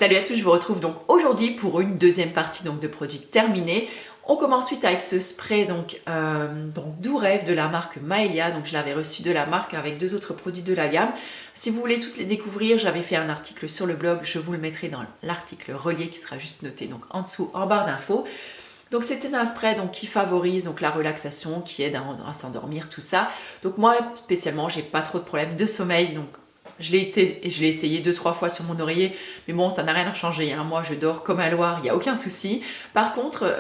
Salut à tous, je vous retrouve donc aujourd'hui pour une deuxième partie donc, de produits terminés. On commence ensuite avec ce spray donc Doux Rêve de la marque Maelia. Donc je l'avais reçu de la marque avec deux autres produits de la gamme. Si vous voulez tous les découvrir, j'avais fait un article sur le blog, je vous le mettrai dans l'article relié qui sera juste noté donc en dessous en barre d'infos. Donc c'était un spray donc, qui favorise donc, la relaxation, qui aide à s'endormir, tout ça. Donc moi spécialement, j'ai pas trop de problèmes de sommeil, donc je l'ai essayé 2-3 fois sur mon oreiller, mais bon, ça n'a rien changé. Hein. Moi, je dors comme un loir, il n'y a aucun souci. Par contre,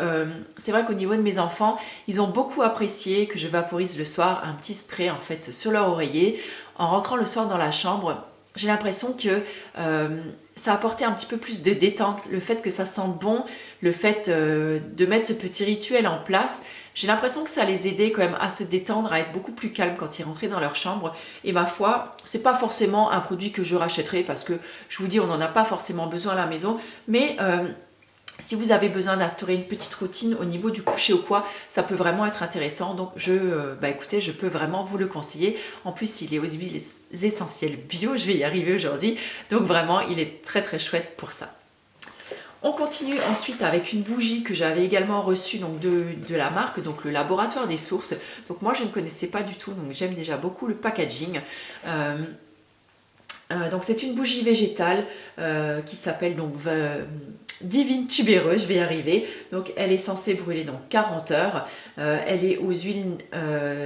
c'est vrai qu'au niveau de mes enfants, ils ont beaucoup apprécié que je vaporise le soir un petit spray en fait sur leur oreiller. En rentrant le soir dans la chambre, j'ai l'impression que ça a apporté un petit peu plus de détente. Le fait que ça sente bon, le fait de mettre ce petit rituel en place, j'ai l'impression que ça les aidait quand même à se détendre, à être beaucoup plus calmes quand ils rentraient dans leur chambre. Et ma foi, c'est pas forcément un produit que je rachèterai parce que je vous dis, on n'en a pas forcément besoin à la maison. Mais si vous avez besoin d'instaurer une petite routine au niveau du coucher ou quoi, ça peut vraiment être intéressant. Donc écoutez, je peux vraiment vous le conseiller. En plus, il est aux huiles essentielles bio, je vais y arriver aujourd'hui. Donc vraiment, il est très très chouette pour ça. On continue ensuite avec une bougie que j'avais également reçue donc de la marque, donc le Laboratoire des Sources. Donc moi je ne connaissais pas du tout, donc j'aime déjà beaucoup le packaging. Donc c'est une bougie végétale qui s'appelle donc Divine Tubéreuse, je vais y arriver. Donc elle est censée brûler donc 40 heures. Elle est aux huiles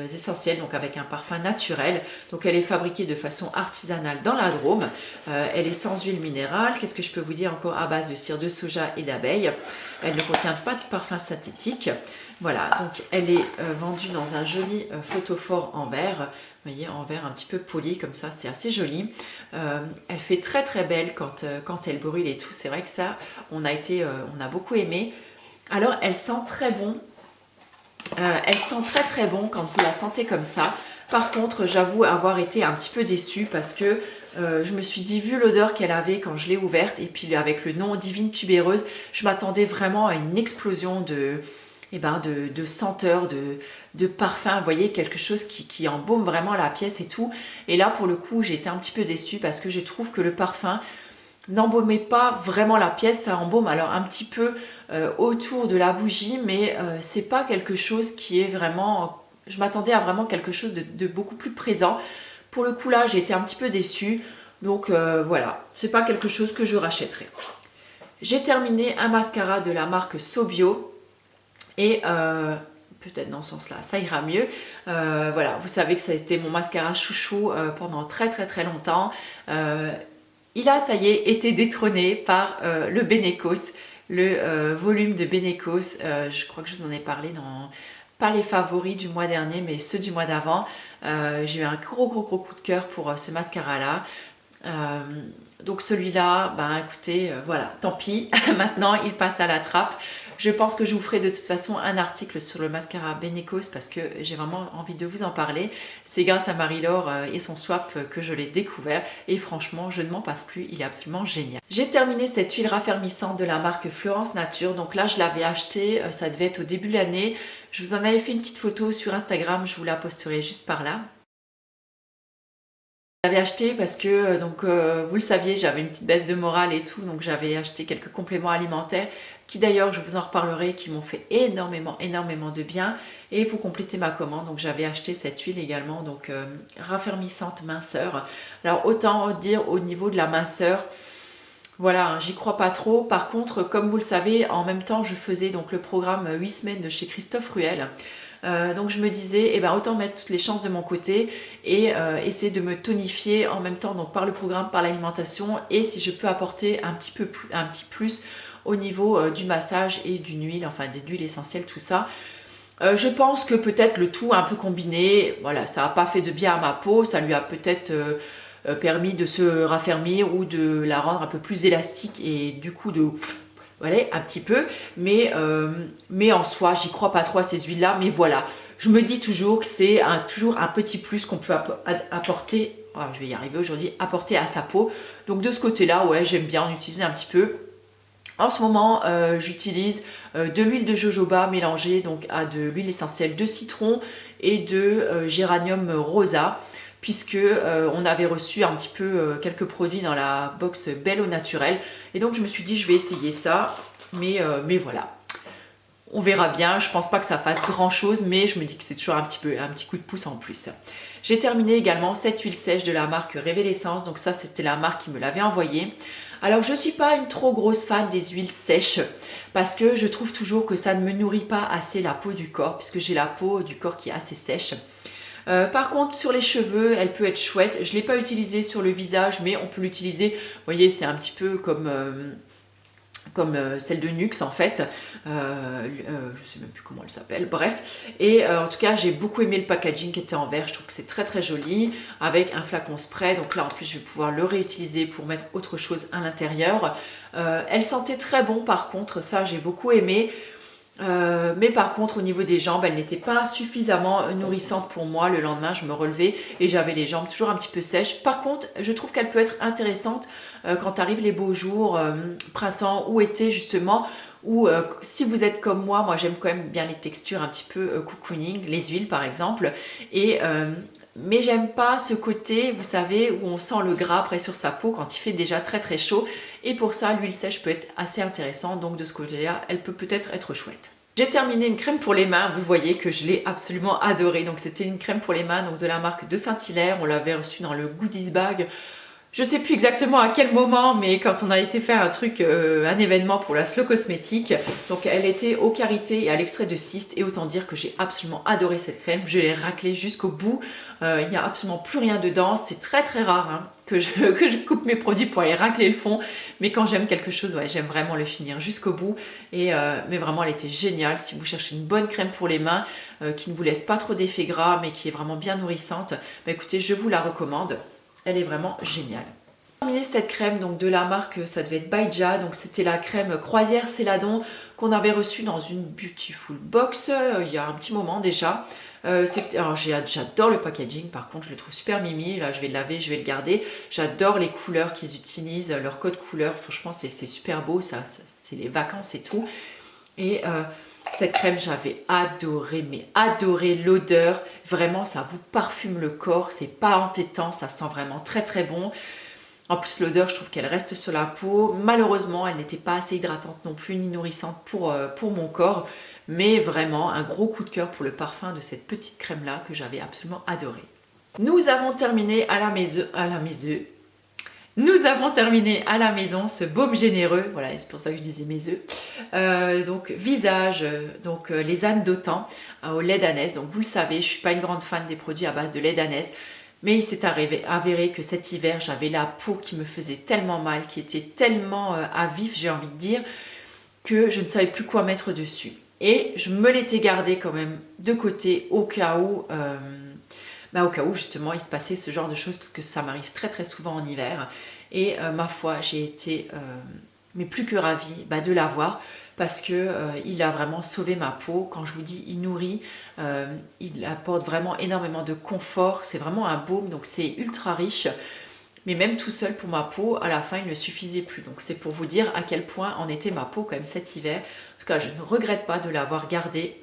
essentielles, donc avec un parfum naturel. Donc elle est fabriquée de façon artisanale dans la Drôme. Elle est sans huile minérale. Qu'est-ce que je peux vous dire encore? À base de cire de soja et d'abeille. Elle ne contient pas de parfum synthétique. Voilà, donc elle est vendue dans un joli photophore en verre. Vous voyez, en verre un petit peu poli comme ça, c'est assez joli. Elle fait très très belle quand elle brûle et tout. C'est vrai que ça, on a beaucoup aimé. Alors elle sent très bon. Elle sent très très bon quand vous la sentez comme ça. Par contre, j'avoue avoir été un petit peu déçue parce que je me suis dit, vu l'odeur qu'elle avait quand je l'ai ouverte, et puis avec le nom Divine Tubéreuse, je m'attendais vraiment à une explosion de senteur, de parfum, vous voyez, quelque chose qui embaume vraiment la pièce et tout. Et là, pour le coup, j'ai été un petit peu déçue parce que je trouve que le parfum n'embaumait pas vraiment la pièce, ça embaume alors un petit peu autour de la bougie, mais c'est pas quelque chose qui est vraiment... Je m'attendais à vraiment quelque chose de beaucoup plus présent. Pour le coup, là, j'ai été un petit peu déçue. Donc voilà, c'est pas quelque chose que je rachèterai. J'ai terminé un mascara de la marque Sobio. Et peut-être dans ce sens-là, ça ira mieux. Voilà, vous savez que ça a été mon mascara chouchou pendant très très très longtemps. Il a, ça y est, été détrôné par le Benecos, le volume de Benecos. Je crois que je vous en ai parlé dans... Pas les favoris du mois dernier, mais ceux du mois d'avant. J'ai eu un gros coup de cœur pour ce mascara-là. Donc celui-là, écoutez, voilà, tant pis. Maintenant, il passe à la trappe. Je pense que je vous ferai de toute façon un article sur le mascara Benecos parce que j'ai vraiment envie de vous en parler. C'est grâce à Marie-Laure et son swap que je l'ai découvert et franchement, je ne m'en passe plus, il est absolument génial. J'ai terminé cette huile raffermissante de la marque Florence Nature. Donc là, je l'avais acheté, ça devait être au début de l'année. Je vous en avais fait une petite photo sur Instagram, je vous la posterai juste par là. J'avais acheté parce que, vous le saviez, j'avais une petite baisse de morale et tout, donc j'avais acheté quelques compléments alimentaires qui d'ailleurs, je vous en reparlerai, qui m'ont fait énormément de bien. Et pour compléter ma commande, donc j'avais acheté cette huile également, donc raffermissante minceur. Alors autant dire au niveau de la minceur, voilà, hein, j'y crois pas trop. Par contre, comme vous le savez, en même temps, je faisais donc le programme 8 semaines de chez Christophe Ruel. Donc je me disais, autant mettre toutes les chances de mon côté et essayer de me tonifier en même temps donc par le programme, par l'alimentation et si je peux apporter un petit plus au niveau du massage et d'une huile, enfin des huiles essentielles, tout ça. Je pense que peut-être le tout un peu combiné, voilà, ça n'a pas fait de bien à ma peau, ça lui a peut-être permis de se raffermir ou de la rendre un peu plus élastique et du coup de... Voilà, un petit peu, mais en soi, j'y crois pas trop à ces huiles-là, mais voilà, je me dis toujours que c'est toujours un petit plus qu'on peut apporter, voilà, je vais y arriver aujourd'hui, apporter à sa peau. Donc de ce côté-là, ouais, j'aime bien en utiliser un petit peu. En ce moment, j'utilise de l'huile de jojoba mélangée donc à de l'huile essentielle de citron et de géranium rosa. puisque on avait reçu un petit peu quelques produits dans la box Belle au naturel. Et donc je me suis dit je vais essayer ça, mais voilà. On verra bien, je pense pas que ça fasse grand chose, mais je me dis que c'est toujours un petit coup de pouce en plus. J'ai terminé également cette huile sèche de la marque Révélessence, donc ça c'était la marque qui me l'avait envoyée. Alors je suis pas une trop grosse fan des huiles sèches, parce que je trouve toujours que ça ne me nourrit pas assez la peau du corps, puisque j'ai la peau du corps qui est assez sèche. Par contre sur les cheveux elle peut être chouette, je ne l'ai pas utilisée sur le visage mais on peut l'utiliser, vous voyez c'est un petit peu comme celle de Nuxe en fait, je sais même plus comment elle s'appelle, bref. Et en tout cas j'ai beaucoup aimé le packaging qui était en verre, je trouve que c'est très très joli, avec un flacon spray, donc là en plus je vais pouvoir le réutiliser pour mettre autre chose à l'intérieur. Elle sentait très bon par contre, ça j'ai beaucoup aimé. Mais par contre au niveau des jambes elle n'était pas suffisamment nourrissante pour moi. Le lendemain je me relevais et j'avais les jambes toujours un petit peu sèches. Par contre je trouve qu'elle peut être intéressante quand arrivent les beaux jours, printemps ou été justement, ou si vous êtes comme moi j'aime quand même bien les textures un petit peu cocooning, les huiles par exemple, et mais j'aime pas ce côté, vous savez, où on sent le gras après sur sa peau quand il fait déjà très très chaud. Et pour ça, l'huile sèche peut être assez intéressante. Donc de ce côté-là, elle peut peut-être être chouette. J'ai terminé une crème pour les mains. Vous voyez que je l'ai absolument adorée. Donc c'était une crème pour les mains donc de la marque de Saint-Hilaire. On l'avait reçue dans le goodies bag. Je sais plus exactement à quel moment, mais quand on a été faire un truc, un événement pour la Slow Cosmétique, donc elle était au karité et à l'extrait de cyste, et autant dire que j'ai absolument adoré cette crème. Je l'ai raclée jusqu'au bout, il n'y a absolument plus rien dedans, c'est très très rare hein, que je coupe mes produits pour aller racler le fond, mais quand j'aime quelque chose, ouais, j'aime vraiment le finir jusqu'au bout, et, mais vraiment elle était géniale. Si vous cherchez une bonne crème pour les mains, qui ne vous laisse pas trop d'effets gras, mais qui est vraiment bien nourrissante, bah écoutez, je vous la recommande. Elle est vraiment géniale. J'ai terminé cette crème donc de la marque, ça devait être Baija, donc c'était la crème croisière Céladon qu'on avait reçue dans une Beautiful Box il y a un petit moment déjà. Alors j'adore le packaging, par contre je le trouve super mimi, là je vais le laver, je vais le garder. J'adore les couleurs qu'ils utilisent, leur code couleur, franchement c'est super beau, c'est les vacances et tout. Et cette crème j'avais adoré, mais adoré l'odeur, vraiment ça vous parfume le corps, c'est pas entêtant, ça sent vraiment très très bon. En plus l'odeur je trouve qu'elle reste sur la peau, malheureusement elle n'était pas assez hydratante non plus ni nourrissante pour mon corps, mais vraiment un gros coup de cœur pour le parfum de cette petite crème là que j'avais absolument adoré. Nous avons terminé à la maison. Nous avons terminé à la maison ce baume généreux, voilà c'est pour ça que je disais mes œufs, donc visage, donc les ânes d'Autan au lait d'ânesse. Donc vous le savez, je suis pas une grande fan des produits à base de lait d'ânesse, mais il s'est avéré que cet hiver j'avais la peau qui me faisait tellement mal, qui était tellement à vif j'ai envie de dire, que je ne savais plus quoi mettre dessus. Et je me l'étais gardé quand même de côté au cas où... au cas où justement il se passait ce genre de choses, parce que ça m'arrive très très souvent en hiver, et ma foi j'ai été mais plus que ravie de l'avoir, parce que il a vraiment sauvé ma peau. Quand je vous dis il nourrit, il apporte vraiment énormément de confort, c'est vraiment un baume, donc c'est ultra riche, mais même tout seul pour ma peau à la fin il ne suffisait plus. Donc c'est pour vous dire à quel point en était ma peau quand même cet hiver. En tout cas je ne regrette pas de l'avoir gardé.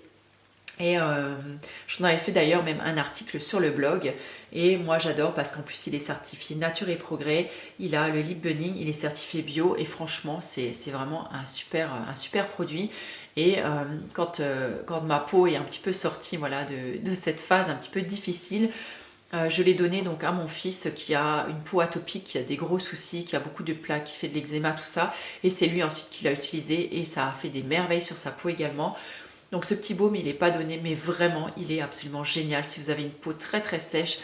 Et j'en avais fait d'ailleurs même un article sur le blog, et moi j'adore parce qu'en plus il est certifié Nature et Progrès, il a le lip bunning, il est certifié bio, et franchement c'est vraiment un super produit. Et quand ma peau est un petit peu sortie voilà, de cette phase un petit peu difficile, je l'ai donné donc à mon fils qui a une peau atopique, qui a des gros soucis, qui a beaucoup de plaques, qui fait de l'eczéma, tout ça, et c'est lui ensuite qui l'a utilisé et ça a fait des merveilles sur sa peau également. Donc ce petit baume il n'est pas donné, mais vraiment il est absolument génial si vous avez une peau très très sèche,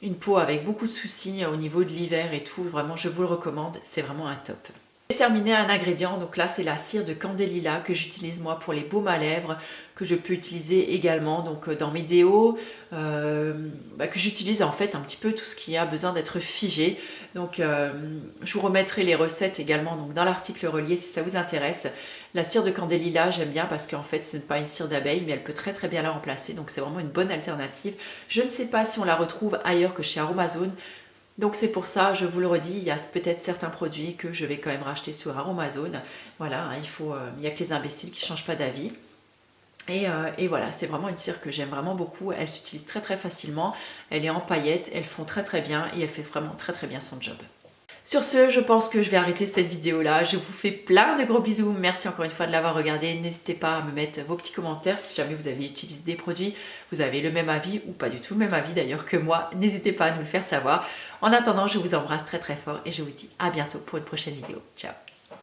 une peau avec beaucoup de soucis au niveau de l'hiver et tout, vraiment je vous le recommande, c'est vraiment un top. J'ai terminé un ingrédient, donc là c'est la cire de Candélila que j'utilise moi pour les baumes à lèvres, que je peux utiliser également donc dans mes déos, que j'utilise en fait un petit peu tout ce qui a besoin d'être figé. Donc je vous remettrai les recettes également donc dans l'article relié si ça vous intéresse. La cire de Candélila j'aime bien parce qu'en fait ce n'est pas une cire d'abeille, mais elle peut très très bien la remplacer, donc c'est vraiment une bonne alternative. Je ne sais pas si on la retrouve ailleurs que chez Aromazone. Donc c'est pour ça, je vous le redis, il y a peut-être certains produits que je vais quand même racheter sur Aromazone. Voilà, il n'y a que les imbéciles qui ne changent pas d'avis. Et voilà, c'est vraiment une cire que j'aime vraiment beaucoup. Elle s'utilise très très facilement. Elle est en paillettes, elle fond très très bien et elle fait vraiment très très bien son job. Sur ce, je pense que je vais arrêter cette vidéo là. Je vous fais plein de gros bisous. Merci encore une fois de l'avoir regardé. N'hésitez pas à me mettre vos petits commentaires si jamais vous avez utilisé des produits, vous avez le même avis ou pas du tout le même avis d'ailleurs que moi. N'hésitez pas à nous le faire savoir. En attendant, je vous embrasse très très fort et je vous dis à bientôt pour une prochaine vidéo. Ciao!